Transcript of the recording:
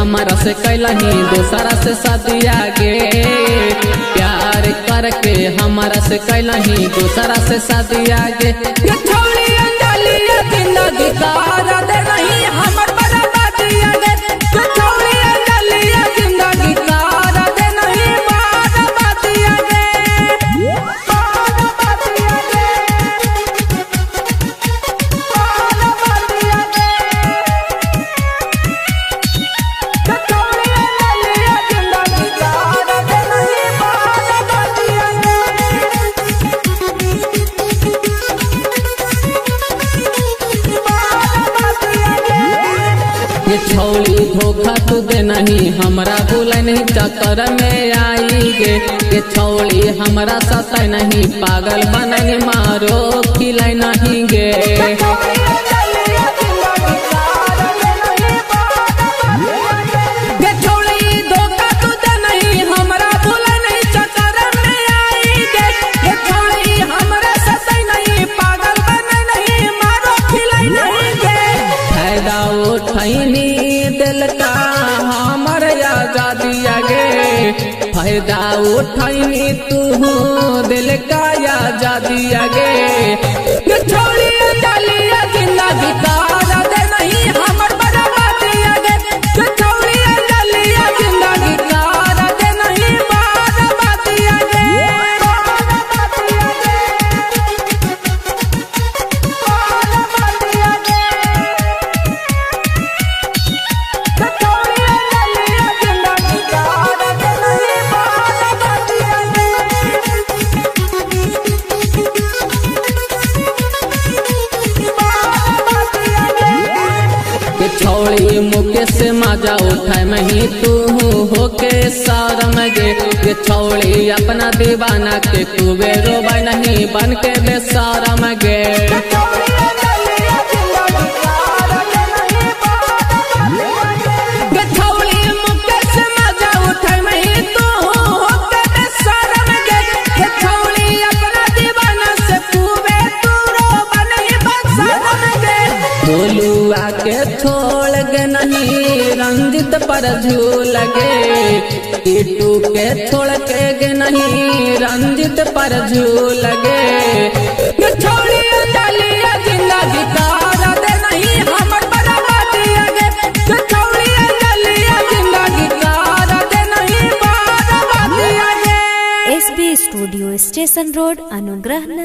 हमारा से कैलही दूसरा से शादी आगे। प्यार करके हमारा से कैलही दूसरा से शादी आगे। छोड़ी अंजलि जिंदगी तारा दे नहीं हमर बर्बादी आगे। छोड़ी अंजलि जिंदगी तारा दे नहीं बर्बादी आगे। ये छौली धोखा तू दे नहीं हमरा भूले नहीं चक्कर में आई गे। ये छौली हमरा सताई नहीं पागल बननी मारो खिलाई नहीं गे। दिल का हमर आजादी आगे। फायदा उठाई तू दिल का आजादी आगे। छोड़ी अंजलि जिंदगी तारा दे नहीं हमर बर्बादी आगे। छोड़ी अंजलि जिंदगी तारा दे नहीं बर्बादी आगे। छौड़ी मुके से मजा उठाए मही तू होके सारम गे। ये छौड़ी अपना दीवाना के तू बेरोबा नहीं बन के बेसारम गे। बोलुआ के छोड़ गे नहीं रंजित पर झूल गे। टीटू के छोड़ के गे नहीं रंजित पर झूल गे। छोड़ी अंजलि जिंदगी तारा दे नहीं हमर बर्बादी आगे। छोड़ी अंजलि जिंदगी तारा दे नहीं बर्बादी आगे। SB स्टूडियो स्टेशन रोड अनुग्रह।